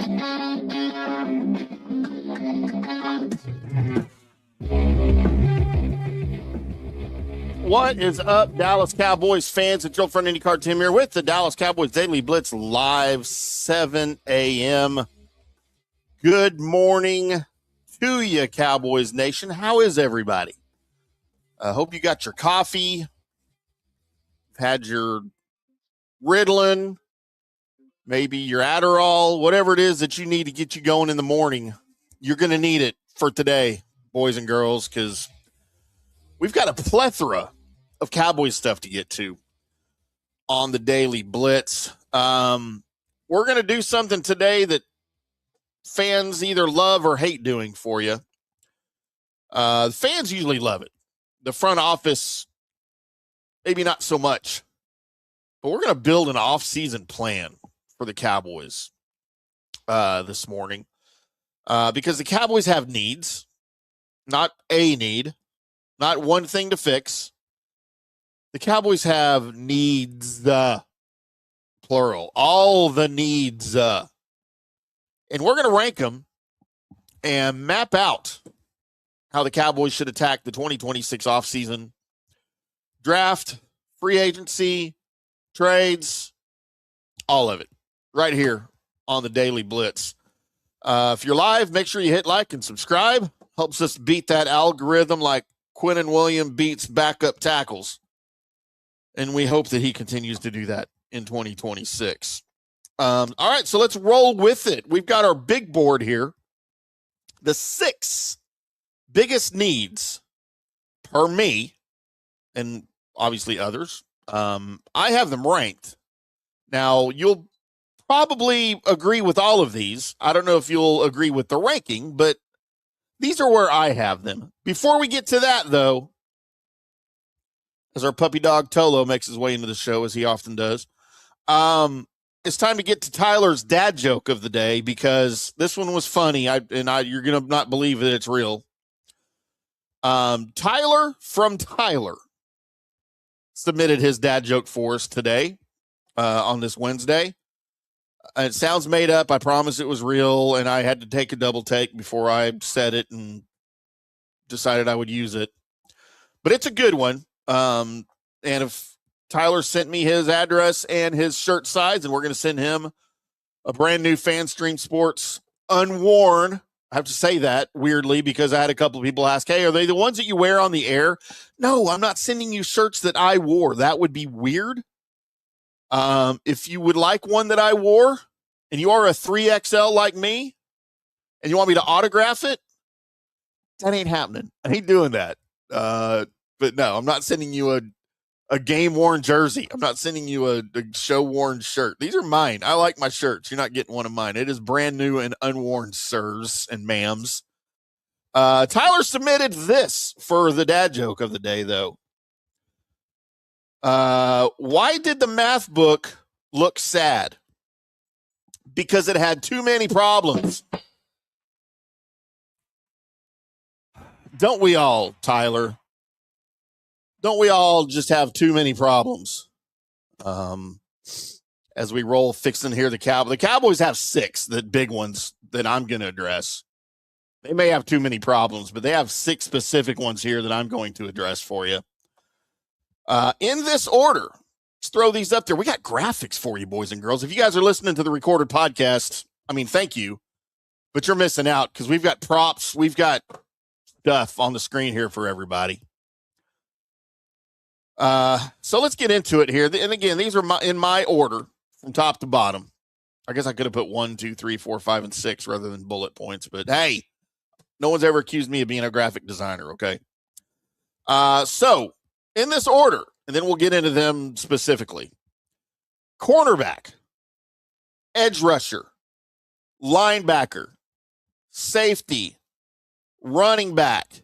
What is up, Dallas Cowboys fans? It's your friend IndyCarTim here with the Dallas Cowboys Daily Blitz live 7 a.m. Good morning to you, Cowboys Nation. How is everybody? I hope you got your coffee, had your Ritalin, maybe your Adderall, whatever it is that you need to get you going in the morning. You're going to need it for today, boys and girls, because we've got a plethora of Cowboys stuff to get to on the Daily Blitz. We're going to do something today that fans either love or hate doing for you. Fans usually love it. The front office, maybe not so much. But we're going to build an off-season plan for the Cowboys this morning because the Cowboys have needs, not a need, not one thing to fix. The Cowboys have needs, plural, all the needs. And we're going to rank them and map out how the Cowboys should attack the 2026 offseason draft, free agency, trades, all of it right here on the Daily Blitz. If you're live, make sure you hit like and subscribe. Helps us beat that algorithm like Quinnen Williams beats backup tackles. And we hope that he continues to do that in 2026. All right, so let's roll with it. We've got our big board here. The 6 biggest needs per me, and obviously others. I have them ranked. Now, you'll probably agree with all of these. I don't know if you'll agree with the ranking, but these are where I have them. Before we get to that, though, as our puppy dog Tolo makes his way into the show, as he often does, it's time to get to Tyler's dad joke of the day because this one was funny. You're going to not believe that it's real. Tyler from Tyler submitted his dad joke for us today on this Wednesday. It sounds made up. I promise it was real, and I had to take a double take before I said it and decided I would use it. But it's a good one. And if Tyler sent me his address and his shirt size, and we're going to send him a brand new FanStream Sports unworn. I have to say that weirdly because I had a couple of people ask, hey, are they the ones that you wear on the air? No, I'm not sending you shirts that I wore. That would be weird. If you would like one that I wore and you are a 3XL like me and you want me to autograph it, that ain't happening. I ain't doing that. But no, I'm not sending you a game-worn jersey. I'm not sending you a show-worn shirt. These are mine. I like my shirts. You're not getting one of mine. It is brand new and unworn, sirs and ma'ams. Tyler submitted this for the dad joke of the day, though. Why did the math book look sad? Because it had too many problems. Don't we all, Tyler? Don't we all just have too many problems? As we roll fixing here, the Cowboys have 6, the big ones that I'm going to address. They may have too many problems, but they have 6 specific ones here that I'm going to address for you. In this order, let's throw these up there. We got graphics for you, boys and girls. If you guys are listening to the recorded podcast, I mean, thank you, but you're missing out because we've got props. We've got stuff on the screen here for everybody. So let's get into it here. And again, these are in my order from top to bottom. I guess I could have put 1, 2, 3, 4, 5, and 6 rather than bullet points, but hey, no one's ever accused me of being a graphic designer. Okay. So in this order, and then we'll get into them specifically. Cornerback, edge rusher, linebacker, safety, running back,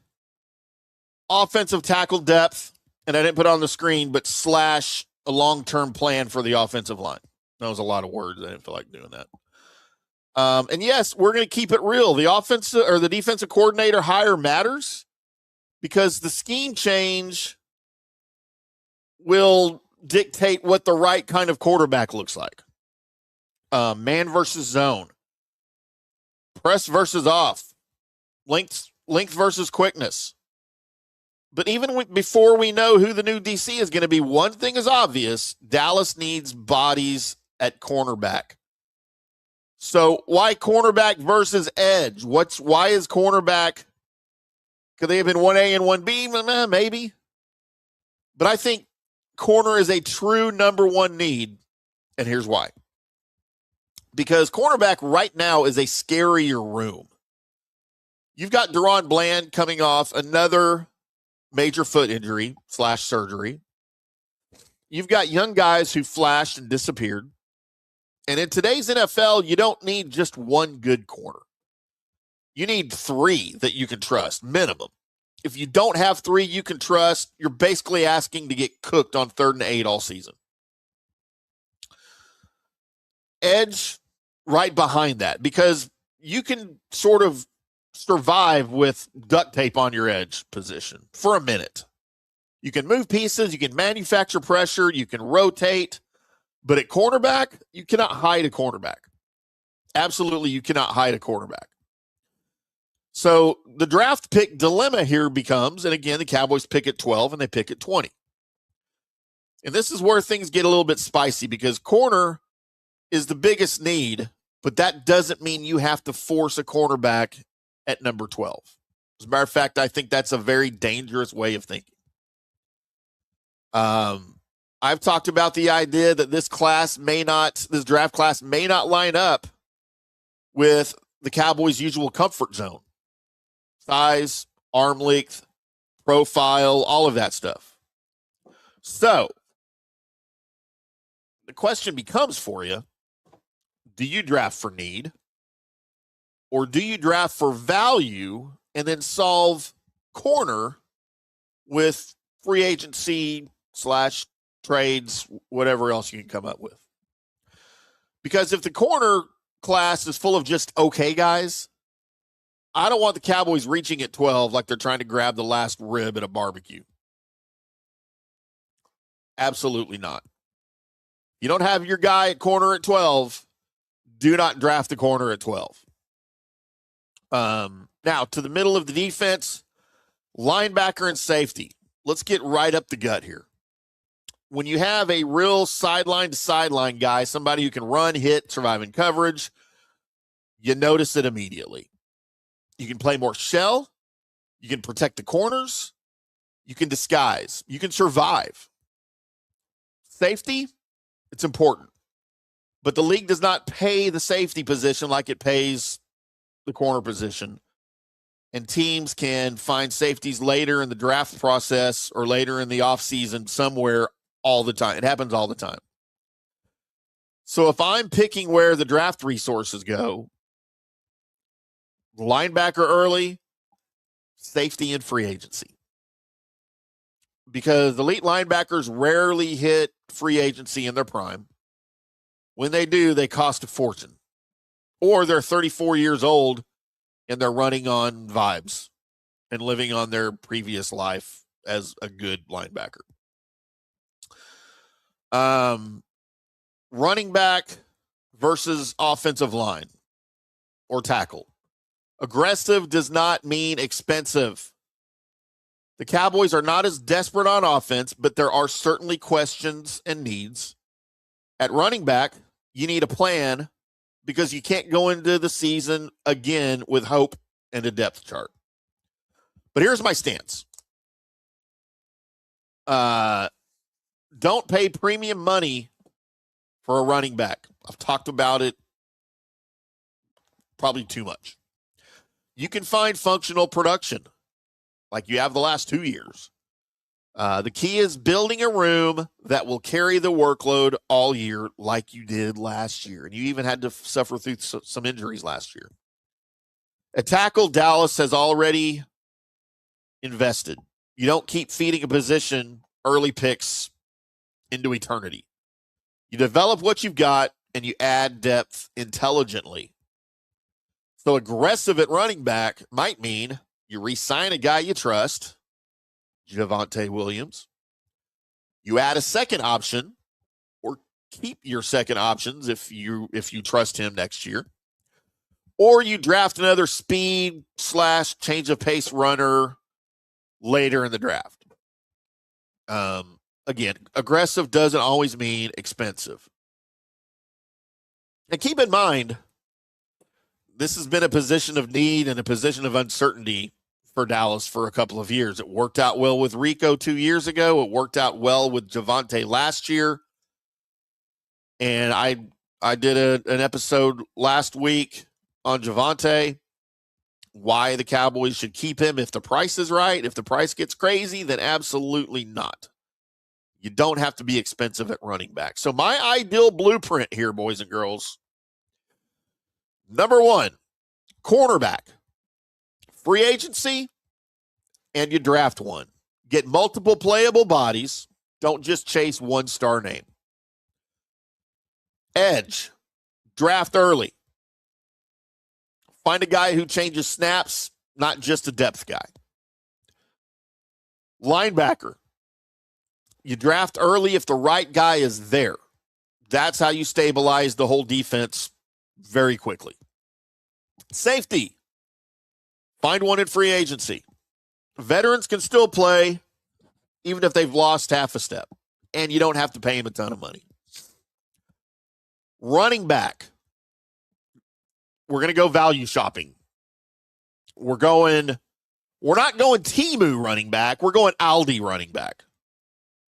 offensive tackle depth, and I didn't put it on the screen, but / a long-term plan for the offensive line. That was a lot of words. I didn't feel like doing that. And yes, we're going to keep it real. The offensive or the defensive coordinator hire matters because the scheme change will dictate what the right kind of quarterback looks like. Man versus zone. Press versus off. Length versus quickness. But even before we know who the new DC is going to be, one thing is obvious. Dallas needs bodies at cornerback. So why cornerback versus edge? Why is cornerback? Could they have been 1A and 1B? Maybe. But I think corner is a true number one need, and here's why. Because cornerback right now is a scarier room. You've got Deron Bland coming off another major foot injury / surgery. You've got young guys who flashed and disappeared. And in today's NFL, you don't need just one good corner. You need 3 that you can trust, minimum. If you don't have 3 you can trust, you're basically asking to get cooked on 3rd and 8 all season. Edge right behind that, because you can sort of survive with duct tape on your edge position for a minute. You can move pieces, you can manufacture pressure, you can rotate, but at cornerback, you cannot hide a cornerback. Absolutely, you cannot hide a cornerback. So the draft pick dilemma here becomes, and again, the Cowboys pick at 12 and they pick at 20. And this is where things get a little bit spicy, because corner is the biggest need, but that doesn't mean you have to force a cornerback at number 12. As a matter of fact, I think that's a very dangerous way of thinking. I've talked about the idea that this draft class may not line up with the Cowboys' usual comfort zone. Size, arm length, profile, all of that stuff. So, the question becomes for you, do you draft for need? Or do you draft for value and then solve corner with free agency / trades, whatever else you can come up with? Because if the corner class is full of just okay guys, I don't want the Cowboys reaching at 12 like they're trying to grab the last rib at a barbecue. Absolutely not. You don't have your guy at corner at 12, do not draft the corner at 12. Now, to the middle of the defense, linebacker and safety. Let's get right up the gut here. When you have a real sideline-to-sideline guy, somebody who can run, hit, survive in coverage, you notice it immediately. You can play more shell. You can protect the corners. You can disguise. You can survive. Safety, it's important. But the league does not pay the safety position like it pays the corner position. And teams can find safeties later in the draft process or later in the offseason somewhere all the time. It happens all the time. So if I'm picking where the draft resources go, linebacker early, safety and free agency. Because elite linebackers rarely hit free agency in their prime. When they do, they cost a fortune. Or they're 34 years old and they're running on vibes and living on their previous life as a good linebacker. Running back versus offensive line or tackle. Aggressive does not mean expensive. The Cowboys are not as desperate on offense, but there are certainly questions and needs. At running back, you need a plan because you can't go into the season again with hope and a depth chart. But here's my stance. Don't pay premium money for a running back. I've talked about it probably too much. You can find functional production like you have the last 2 years. The key is building a room that will carry the workload all year like you did last year. And you even had to suffer through some injuries last year. At tackle, Dallas has already invested. You don't keep feeding a position early picks into eternity. You develop what you've got and you add depth intelligently. So aggressive at running back might mean you re-sign a guy you trust, Javonte Williams. You add a second option or keep your second options if you trust him next year. or you draft another speed / change of pace runner later in the draft. Again, aggressive doesn't always mean expensive. And keep in mind, this has been a position of need and a position of uncertainty for Dallas for a couple of years. It worked out well with Rico 2 years ago. It worked out well with Javonte last year. And I did an episode last week on Javonte, why the Cowboys should keep him if the price is right. If the price gets crazy, then absolutely not. You don't have to be expensive at running back. So my ideal blueprint here, boys and girls. Number one, cornerback. Free agency, and you draft one. Get multiple playable bodies. Don't just chase one star name. Edge. Draft early. Find a guy who changes snaps, not just a depth guy. Linebacker. You draft early if the right guy is there. That's how you stabilize the whole defense very quickly. Safety. Find one in free agency. Veterans can still play even if they've lost half a step, and you don't have to pay him a ton of money. Running back. We're going to go value shopping. We're not going Timu running back. We're going Aldi running back.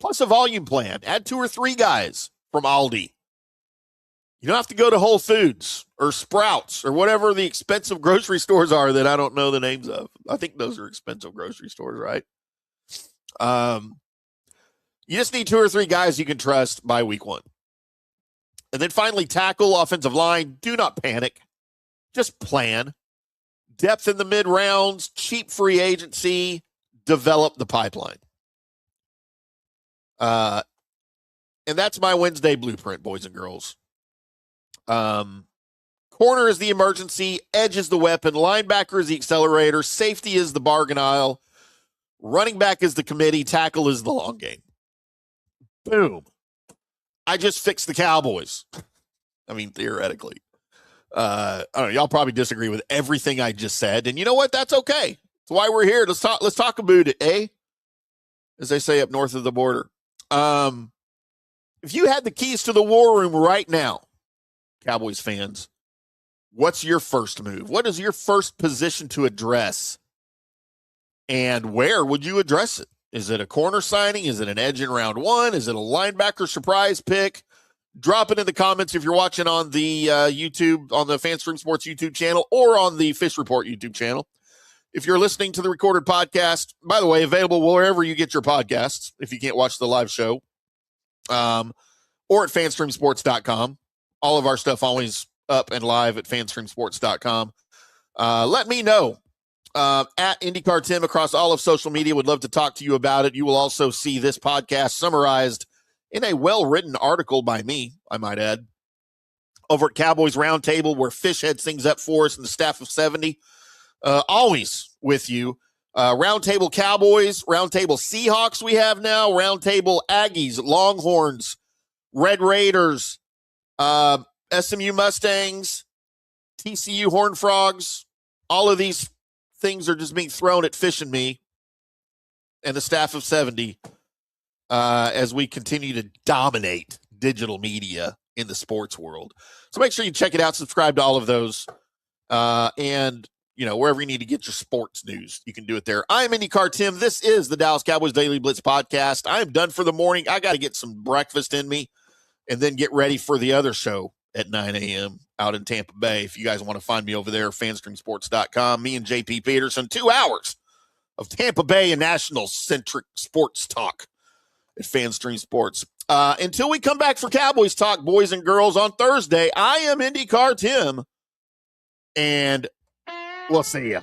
Plus a volume plan. Add 2 or 3 guys from Aldi. You don't have to go to Whole Foods or Sprouts or whatever the expensive grocery stores are that I don't know the names of. I think those are expensive grocery stores, right? You just need 2 or 3 guys you can trust by week 1. And then finally, tackle, offensive line. Do not panic. Just plan. Depth in the mid-rounds, cheap free agency, develop the pipeline. And that's my Wednesday blueprint, boys and girls. Corner is the emergency. Edge is the weapon. Linebacker is the accelerator. Safety is the bargain aisle. Running back is the committee. Tackle is the long game. Boom. I just fixed the Cowboys. I mean, theoretically. I don't know. Y'all probably disagree with everything I just said. And you know what? That's okay. That's why we're here. Let's talk about it, eh? As they say up north of the border. If you had the keys to the war room right now, Cowboys fans, what's your first move? What is your first position to address? And where would you address it? Is it a corner signing? Is it an edge in round 1? Is it a linebacker surprise pick? Drop it in the comments if you're watching on the YouTube, on the FanStream Sports YouTube channel, or on the Fish Report YouTube channel. If you're listening to the recorded podcast, by the way, available wherever you get your podcasts, if you can't watch the live show, or at fanstreamsports.com. All of our stuff always up and live at fanstreamsports.com. Let me know. At IndyCarTim across all of social media. Would love to talk to you about it. You will also see this podcast summarized in a well-written article by me, I might add, over at Cowboys Roundtable, where Fish heads things up for us and the staff of 70. Always with you. Roundtable Cowboys, Roundtable Seahawks we have now, Roundtable Aggies, Longhorns, Red Raiders, SMU Mustangs, TCU Horned Frogs. All of these things are just being thrown at Fish and me and the staff of 70 as we continue to dominate digital media in the sports world. So make sure you check it out, subscribe to all of those, and wherever you need to get your sports news, you can do it there. I'm IndyCarTim. This is the Dallas Cowboys Daily Blitz podcast. I'm done for the morning. I got to get some breakfast in me and then get ready for the other show at 9 a.m. out in Tampa Bay. If you guys want to find me over there, fanstreamsports.com. Me and JP Peterson, 2 hours of Tampa Bay and national-centric sports talk at FanStream Sports. Until we come back for Cowboys talk, boys and girls, on Thursday, I am IndyCarTim, and we'll see ya.